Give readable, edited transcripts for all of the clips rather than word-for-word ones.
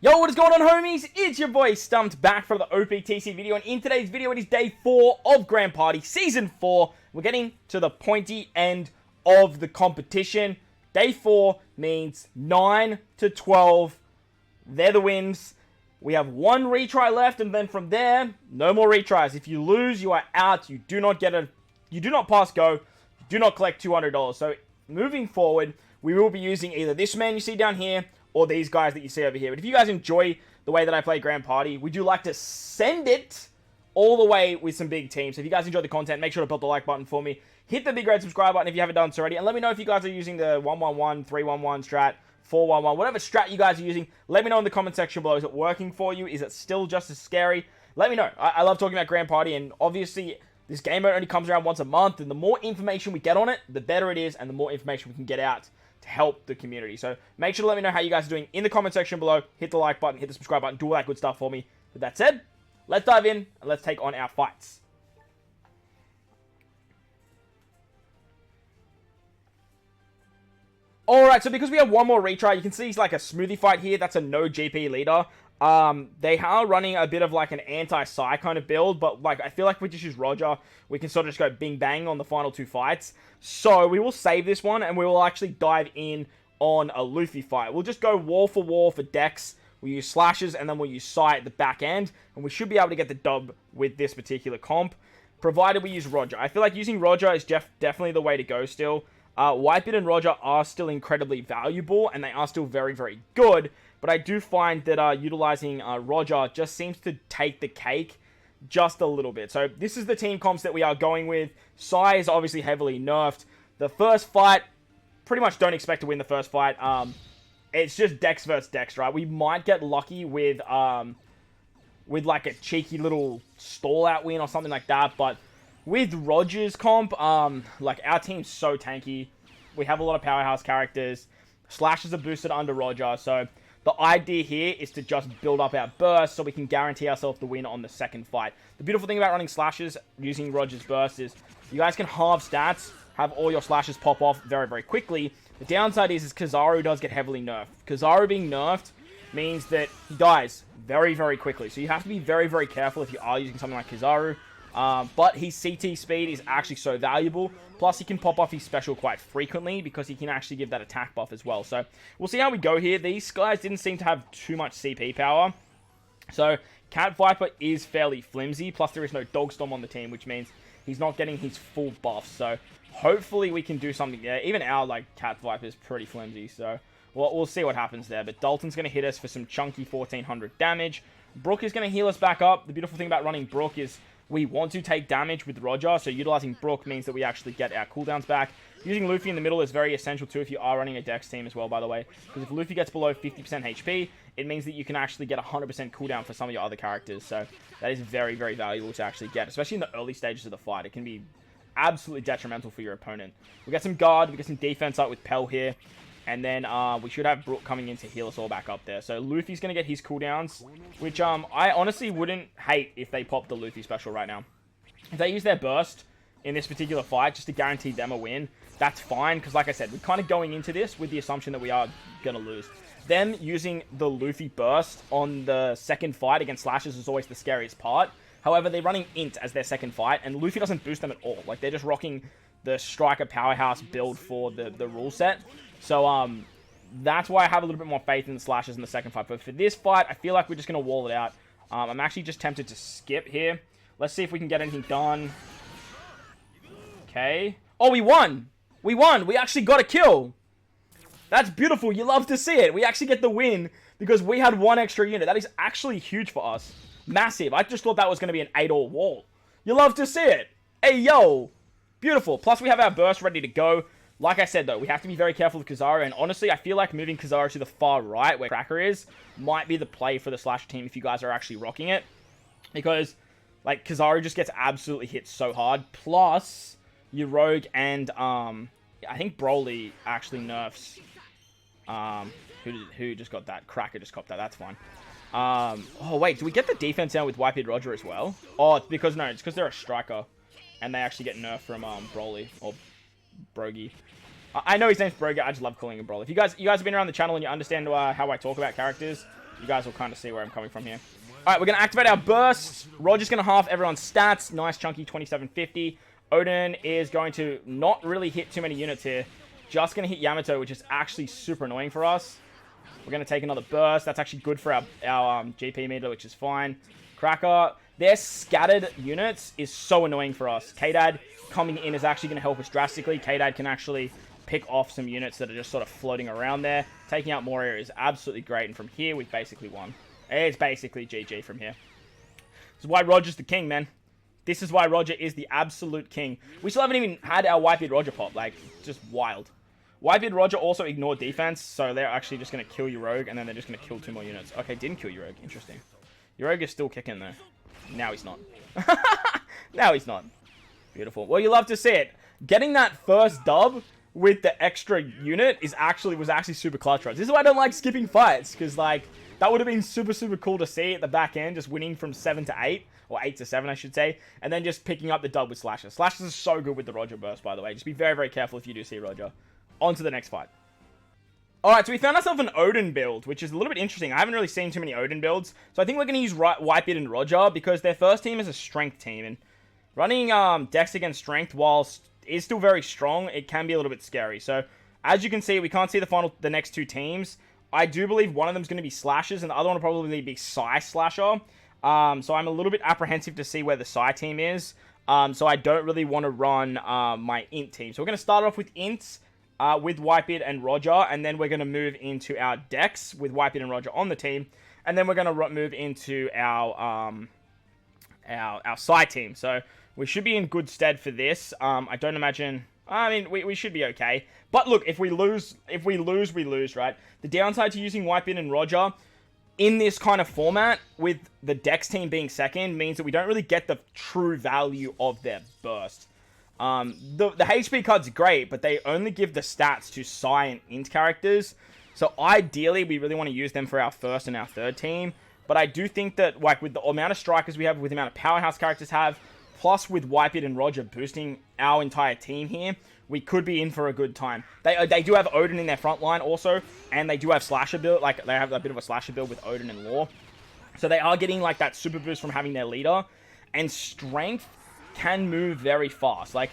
Yo, what is going on, homies? It's your boy Stumped back from the OPTC video, and in today's video it is day 4 of Grand Party Season 4. We're getting to the pointy end of the competition. Day 4 means 9 to 12. They're the wins. We have one retry left, and then from there, no more retries. If you lose, you are out. You do not pass go. You do not collect $200. So moving forward, we will be using either this man you see down here or these guys that you see over here. But if you guys enjoy the way that I play Grand Party, we do like to send it all the way with some big teams. So if you guys enjoy the content, make sure to put the like button for me. Hit the big red subscribe button if you haven't done so already. And let me know if you guys are using the 1-1-1, 3-1-1 strat, 4-1-1, whatever strat you guys are using. Let me know in the comment section below. Is it working for you? Is it still just as scary? Let me know. I love talking about Grand Party, and obviously this game mode only comes around once a month, and the more information we get on it, the better it is, and the more information we can get out to help the community. So make sure to let me know how you guys are doing in the comment section below. Hit the like button, hit the subscribe button, do all that good stuff for me. With that said, let's dive in and let's take on our fights. Alright, so because we have one more retry, you can see it's like a smoothie fight here. That's a no GP leader. They are running a bit of like an anti-Psy kind of build, but like I feel like if we just use Roger, we can sort of just go bing bang on the final two fights. So we will save this one, and we will actually dive in on a Luffy fight. We'll just go wall for Dex. We'll use slashes, and then we'll use Psy at the back end, and we should be able to get the dub with this particular comp, provided we use Roger. I feel like using Roger is definitely the way to go still. Whitebeard and Roger are still incredibly valuable, and they are still very, very good. But I do find that utilizing Roger just seems to take the cake just a little bit. So this is the team comps that we are going with. Psy is obviously heavily nerfed. The first fight, pretty much don't expect to win the first fight. It's just Dex versus Dex, right? We might get lucky with like a cheeky little stall out win or something like that. But with Roger's comp, like our team's so tanky. We have a lot of powerhouse characters. Slashes are boosted under Roger, so the idea here is to just build up our burst so we can guarantee ourselves the win on the second fight. The beautiful thing about running slashes using Roger's burst is you guys can halve stats, have all your slashes pop off very, very quickly. The downside is Kizaru does get heavily nerfed. Kizaru being nerfed means that he dies very, very quickly. So you have to be very, very careful if you are using something like Kizaru. But his CT speed is actually so valuable. Plus, he can pop off his special quite frequently because he can actually give that attack buff as well. So, we'll see how we go here. These guys didn't seem to have too much CP power. So, Cat Viper is fairly flimsy. Plus, there is no Dog Storm on the team, which means he's not getting his full buff. So, hopefully we can do something there. Even our, like, Cat Viper is pretty flimsy. So, we'll see what happens there. But Dalton's going to hit us for some chunky 1400 damage. Brook is going to heal us back up. The beautiful thing about running Brook is we want to take damage with Roger, so utilizing Brook means that we actually get our cooldowns back. Using Luffy in the middle is very essential too if you are running a Dex team as well, by the way. Because if Luffy gets below 50% HP, it means that you can actually get 100% cooldown for some of your other characters. So that is very, very valuable to actually get, especially in the early stages of the fight. It can be absolutely detrimental for your opponent. We get some guard, we get some defense up with Pell here. And then we should have Brook coming in to heal us all back up there. So Luffy's going to get his cooldowns, which I honestly wouldn't hate if they popped the Luffy special right now. If they use their burst in this particular fight just to guarantee them a win, that's fine. Because like I said, we're kind of going into this with the assumption that we are going to lose. Them using the Luffy burst on the second fight against Slashes is always the scariest part. However, they're running Int as their second fight, and Luffy doesn't boost them at all. Like, they're just rocking the Striker Powerhouse build for the rule set. So, that's why I have a little bit more faith in the Slashes in the second fight. But for this fight, I feel like we're just going to wall it out. I'm actually just tempted to skip here. Let's see if we can get anything done. Okay. Oh, we won! We won! We actually got a kill! That's beautiful. You love to see it. We actually get the win because we had one extra unit. That is actually huge for us. Massive. I just thought that was going to be an 8-all wall. You love to see it. Hey, yo! Beautiful. Plus, we have our burst ready to go. Like I said, though, we have to be very careful with Kizaru, and honestly, I feel like moving Kizaru to the far right, where Cracker is, might be the play for the Slash team if you guys are actually rocking it. Because, like, Kizaru just gets absolutely hit so hard. Plus, your Rogue and, I think Broly actually nerfs, who just got that? Cracker just copped that, that's fine. Oh, wait, do we get the defense down with Whitebeard Roger as well? Oh, it's because, no, it's because they're a Striker, and they actually get nerfed from, Broly, or Brogy. I know his name's Brogy, I just love calling him Broly. If you guys have been around the channel and you understand how I talk about characters, You guys will kind of see where I'm coming from here. Alright, we're going to activate our burst. Roger's going to half everyone's stats. Nice chunky 2750. Odin is going to not really hit too many units here. Just going to hit Yamato, which is actually super annoying for us. We're going to take another burst. That's actually good for our GP meter, which is fine. Cracker. Their scattered units is so annoying for us. K-Dad coming in is actually going to help us drastically. K-Dad can actually pick off some units that are just sort of floating around there. Taking out more area is absolutely great. And from here, we've basically won. It's basically GG from here. This is why Roger's the king, man. This is why Roger is the absolute king. We still haven't even had our Whitebeard Roger pop. Like, just wild. Whitebeard Roger also ignored defense, so they're actually just going to kill your Rogue, and then they're just going to kill 2 more units. Okay, didn't kill your Rogue. Interesting. Your Rogue is still kicking, though. Now he's not. Now he's not. Beautiful. Well, you love to see it. Getting that first dub with the extra unit was actually super clutch, right? This is why I don't like skipping fights, because, like, that would have been super, super cool to see at the back end, just winning from 7 to 8, or 8 to 7, I should say, and then just picking up the dub with Slashes. Slashes is so good with the Roger burst, by the way. Just be very, very careful if you do see Roger. On to the next fight. Alright, so we found ourselves an Odin build, which is a little bit interesting. I haven't really seen too many Odin builds, so I think we're going to use Whitebeard and Roger, because their first team is a strength team, and running Dex against strength, whilst is still very strong, it can be a little bit scary. So, as you can see, we can't see the next 2 teams. I do believe one of them is going to be Slashes, and the other one will probably be Psy Slasher. So I'm a little bit apprehensive to see where the Psy team is. So I don't really want to run my Int team. So we're going to start off with Ints, with Whitebeard and Roger, and then we're going to move into our Dex with Whitebeard and Roger on the team, and then we're going to move into our Psy team. So we should be in good stead for this. I don't imagine... I mean, we should be okay. But look, if we lose, we lose, right? The downside to using Whitebeard and Roger in this kind of format, with the Dex team being second, means that we don't really get the true value of their burst. The HP cards are great, but they only give the stats to Psy and Int characters. So ideally, we really want to use them for our first and our third team. But I do think that, like, with the amount of strikers we have, with the amount of powerhouse characters have, plus with Whitebeard and Roger boosting our entire team here, we could be in for a good time. They do have Odin in their front line also, and they do have Slasher build. Like, they have a bit of a Slasher build with Odin and Law. So they are getting, like, that super boost from having their leader. And strength can move very fast. Like,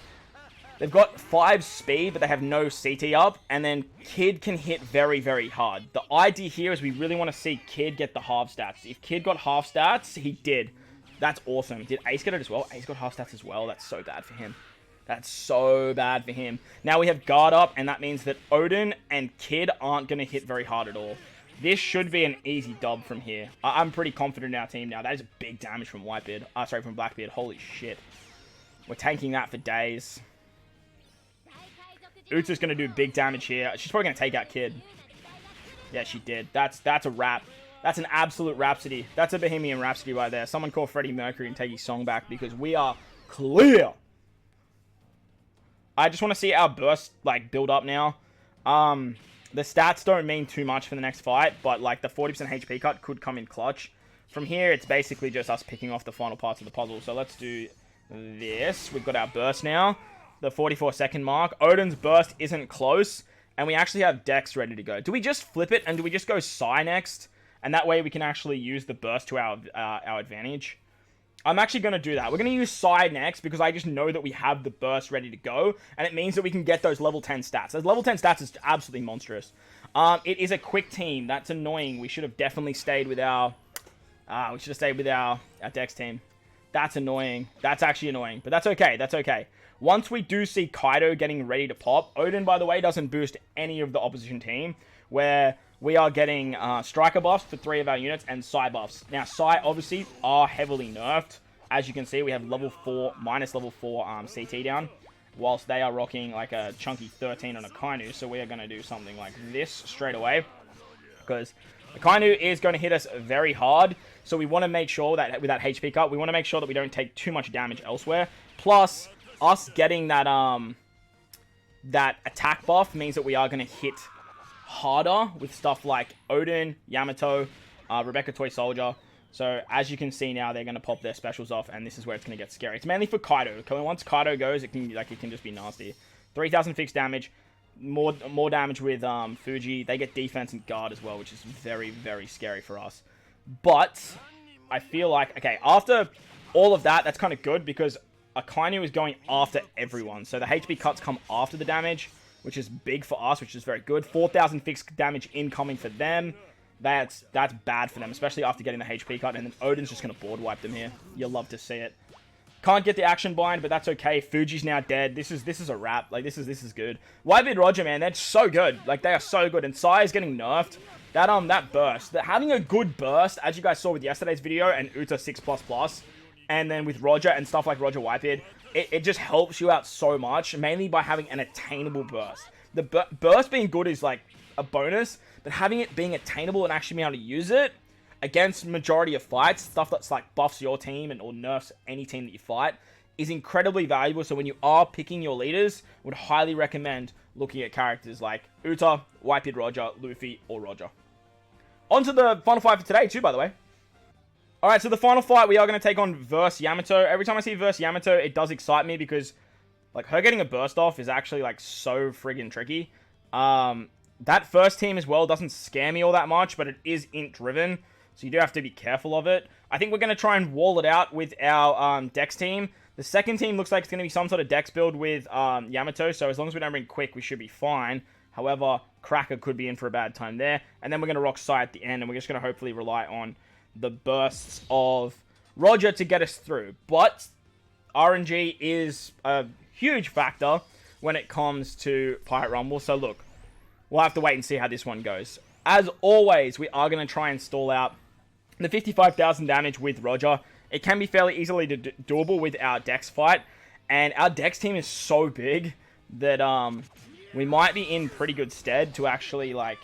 they've got 5 speed, but they have no CT up. And then Kid can hit very, very hard. The idea here is we really want to see Kid get the half stats. If Kid got half stats, he did. That's awesome. Did Ace get it as well? Ace got half stats as well. That's so bad for him. That's so bad for him. Now we have guard up, and that means that Odin and Kid aren't going to hit very hard at all. This should be an easy dub from here. I'm pretty confident in our team now. That is big damage from Whitebeard. Sorry, from Blackbeard. Holy shit. We're tanking that for days. Utsu's going to do big damage here. She's probably going to take out Kid. Yeah, she did. That's a wrap. That's an absolute rhapsody. That's a Bohemian Rhapsody right there. Someone call Freddie Mercury and take his song back, because we are clear. I just want to see our burst, like, build up now. The stats don't mean too much for the next fight, but, like, the 40% HP cut could come in clutch. From here, it's basically just us picking off the final parts of the puzzle. So let's do this. We've got our burst now. The 44-second mark. Odin's burst isn't close, and we actually have Dex ready to go. Do we just flip it, and do we just go Psy next? And that way we can actually use the burst to our advantage. I'm actually going to do that. We're going to use Psy next, because I just know that we have the burst ready to go. And it means that we can get those level 10 stats. Those level 10 stats is absolutely monstrous. It is a quick team. That's annoying. We should have definitely stayed with our... our Dex team. That's annoying. That's actually annoying. But that's okay. That's okay. Once we do see Kaido getting ready to pop, Odin, by the way, doesn't boost any of the opposition team, where we are getting striker buffs for 3 of our units and Psy buffs. Now, Psy, obviously, are heavily nerfed. As you can see, we have level 4, minus level 4 CT down, whilst they are rocking like a chunky 13 on a Kainu. So we are going to do something like this straight away, because the Kainu is going to hit us very hard. So we want to make sure that with that HP cut, we want to make sure that we don't take too much damage elsewhere. Plus, us getting that that attack buff means that we are going to hit harder with stuff like Odin, Yamato, Rebecca Toy Soldier. So as you can see now, they're going to pop their specials off, and this is where it's going to get scary. It's mainly for Kaido. Once Kaido goes, it can just be nasty. 3,000 fixed damage. More damage with Fuji. They get defense and guard as well, which is very, very scary for us. But I feel like, okay, after all of that, that's kind of good because Akainu is going after everyone. So the HP cuts come after the damage, which is big for us, which is very good. 4,000 fixed damage incoming for them. That's bad for them, especially after getting the HP cut. And then Odin's just going to board wipe them here. You'll love to see it. Can't get the action bind, but that's okay. Fuji's now dead. This is a wrap. Like, this is good. Whitebeard Roger, man, they're so good. Like, they are so good. And Sai is getting nerfed. That burst. Having a good burst, as you guys saw with yesterday's video, and Uta 6++, and then with Roger and stuff like Roger Whitebeard, it just helps you out so much, mainly by having an attainable burst. The burst being good is, like, a bonus, but having it being attainable and actually being able to use it against majority of fights, stuff that's like buffs your team and or nerfs any team that you fight, is incredibly valuable. So when you are picking your leaders, I would highly recommend looking at characters like Uta, Whitebeard Roger, Luffy, or Roger. On to the final fight for today too, by the way. Alright, so the final fight we are going to take on versus Yamato. Every time I see versus Yamato, it does excite me because like her getting a burst off is actually like so friggin' tricky. That first team as well doesn't scare me all that much, but it is int driven. So you do have to be careful of it. I think we're going to try and wall it out with our Dex team. The second team looks like it's going to be some sort of Dex build with Yamato. So as long as we don't bring Quick, we should be fine. However, Cracker could be in for a bad time there. And then we're going to rock Sai at the end. And we're just going to hopefully rely on the bursts of Roger to get us through. But RNG is a huge factor when it comes to Pirate Rumble. So look, we'll have to wait and see how this one goes. As always, we are going to try and stall out the 55,000 damage with Roger. It can be fairly easily doable with our Dex fight. And our Dex team is so big that we might be in pretty good stead to actually like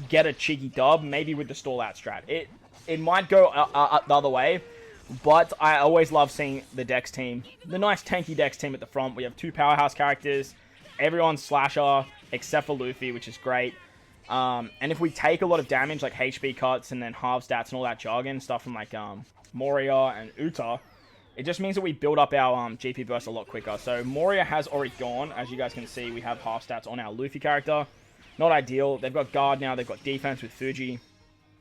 get a cheeky dub, maybe with the stall out strat. It might go the other way, but I always love seeing the Dex team. The nice tanky Dex team at the front. We have two powerhouse characters. Everyone's slasher, except for Luffy, which is great. And if we take a lot of damage, like HP cuts and then half stats and all that jargon, stuff from like Moria and Uta, it just means that we build up our GP burst a lot quicker. So Moria has already gone. As you guys can see, we have half stats on our Luffy character. Not ideal. They've got guard now. They've got defense with Fuji.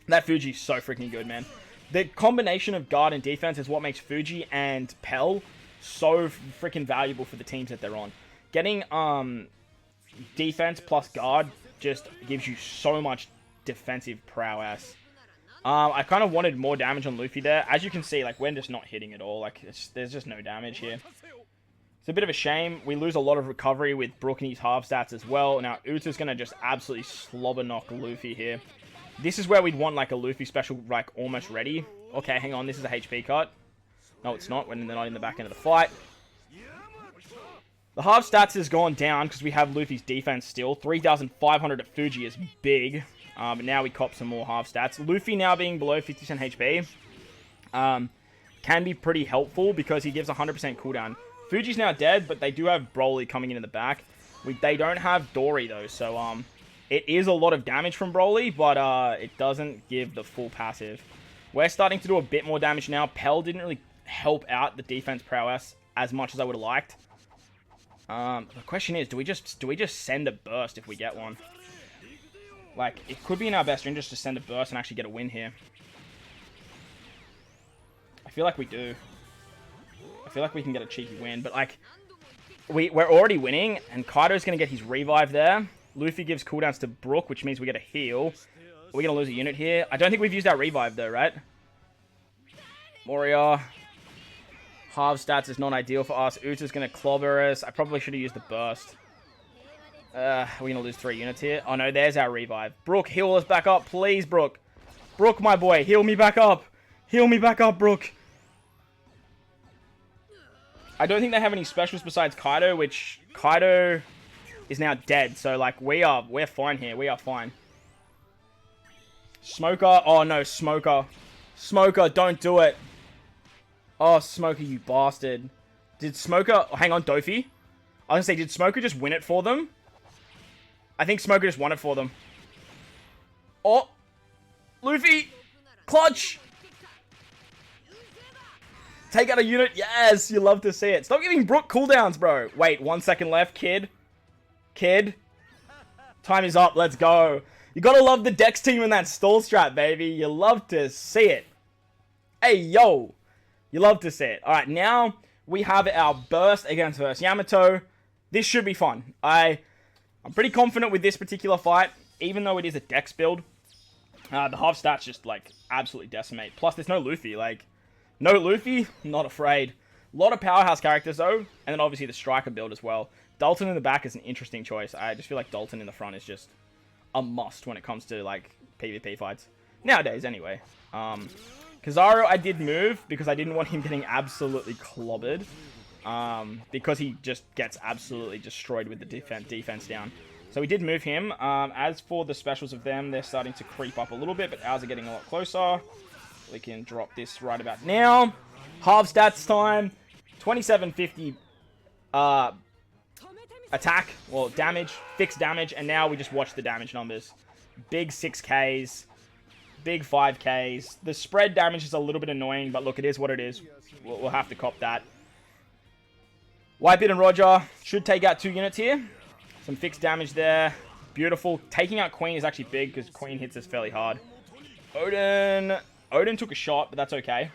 That Fuji's so freaking good, man. The combination of guard and defense is what makes Fuji and Pell so freaking valuable for the teams that they're on. Getting defense plus guard just gives you so much defensive prowess. I kind of wanted more damage on Luffy there. As you can see, like, we're just not hitting at all. Like, there's just no damage here. It's a bit of a shame. We lose a lot of recovery with Brook and his half stats as well. Now, Uta's going to just absolutely slobber knock Luffy here. This is where we'd want, like, a Luffy special, like, almost ready. Okay, hang on. This is a HP cut. No, it's not, when they're not in the back end of the fight. The half stats has gone down because we have Luffy's defense still. 3,500 at Fuji is big. But now we cop some more half stats. Luffy now being below 50% HP can be pretty helpful because he gives 100% cooldown. Fuji's now dead, but they do have Broly coming in the back. They don't have Dory though, so it is a lot of damage from Broly, but it doesn't give the full passive. We're starting to do a bit more damage now. Pell didn't really help out the defense prowess as much as I would have liked. The question is, do we just send a burst if we get one? Like, it could be in our best interest to send a burst and actually get a win here. I feel like we do. I feel like we can get a cheeky win, but like, we're already winning, and Kaido's going to get his revive there. Luffy gives cooldowns to Brook, which means we get a heal. Are we going to lose a unit here? I don't think we've used our revive though, right? Moria. Half stats is not ideal for us. Uta's going to clobber us. I probably should have used the burst. We're going to lose 3 units here. Oh no, there's our revive. Brook, heal us back up, please, Brook. Brook, my boy, heal me back up. Heal me back up, Brook. I don't think they have any specials besides Kaido, which Kaido is now dead. So, like, we're fine here. We are fine. Smoker. Oh, no, Smoker. Smoker, don't do it. Oh, Smoker, you bastard. Did Smoker... Oh, hang on, Dofi. I was going to say, did Smoker just win it for them? I think Smoker just won it for them. Oh! Luffy! Clutch! Take out a unit. Yes! You love to see it. Stop giving Brook cooldowns, bro. Wait, 1 second left, kid. Kid. Time is up. Let's go. You gotta love the Dex team in that stall strat, baby. You love to see it. Hey, yo. You love to see it. Alright, now we have our burst against versus Yamato. This should be fun. I'm pretty confident with this particular fight, even though it is a Dex build. The half stats just, like, absolutely decimate. Plus, there's no Luffy. Like, no Luffy, not afraid. A lot of powerhouse characters, though. And then, obviously, the striker build as well. Dalton in the back is an interesting choice. I just feel like Dalton in the front is just a must when it comes to, like, PvP fights. Nowadays, anyway. Kizaru, I did move because I didn't want him getting absolutely clobbered. Because he just gets absolutely destroyed with the defense down. So we did move him. As for the specials of them, they're starting to creep up a little bit, but ours are getting a lot closer. We can drop this right about now. Half stats time. 2750 attack, well, damage, fixed damage, and now we just watch the damage numbers. Big 6Ks, big 5Ks. The spread damage is a little bit annoying, but look, it is what it is. We'll have to cop that. Whitebeard and Roger should take out 2 units here. Some fixed damage there. Beautiful. Taking out Queen is actually big because Queen hits us fairly hard. Odin took a shot, but that's okay.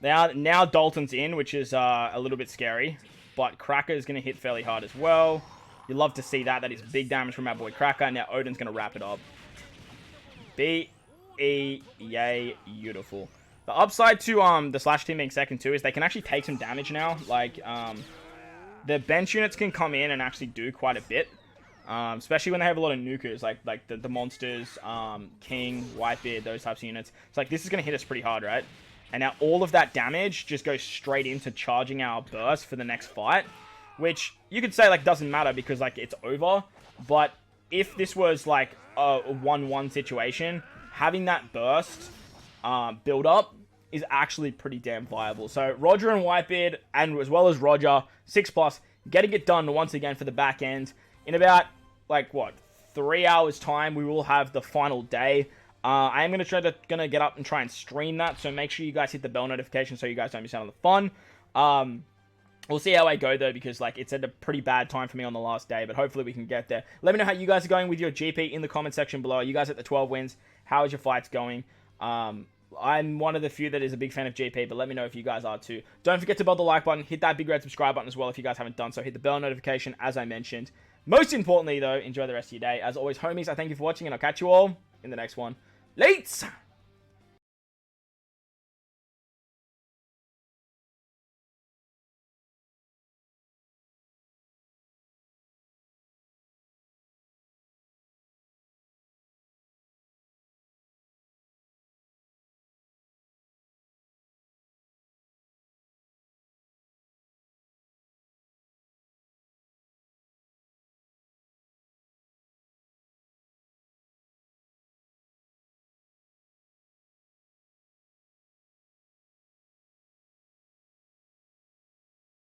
Now Dalton's in, which is a little bit scary. But Cracker is going to hit fairly hard as well. You love to see that. That is big damage from our boy Cracker. Now Odin's going to wrap it up. Yay, beautiful. The upside to the Slash team being second too is they can actually take some damage now. Like, the bench units can come in and actually do quite a bit. Especially when they have a lot of nukers, like the monsters, King, Whitebeard, those types of units. It's like, this is going to hit us pretty hard, right? And now all of that damage just goes straight into charging our burst for the next fight. Which, you could say, like, doesn't matter because, like, it's over. But if this was, like, a 1-1 situation, having that burst build up is actually pretty damn viable. So, Roger and Whitebeard, and as well as Roger, 6+, getting it done once again for the back end. In about, like, what, 3 hours time, we will have the final day. I am going to get up and try and stream that, so make sure you guys hit the bell notification so you guys don't miss out on the fun. We'll see how I go, though, because, like, it's at a pretty bad time for me on the last day, but hopefully we can get there. Let me know how you guys are going with your GP in the comment section below. You guys at the 12 wins. How is your fights going? I'm one of the few that is a big fan of GP, but let me know if you guys are too. Don't forget to bell the like button, hit that big red subscribe button as well if you guys haven't done so. Hit the bell notification, as I mentioned. Most importantly, though, enjoy the rest of your day. As always, homies, I thank you for watching, and I'll catch you all in the next one. Lates!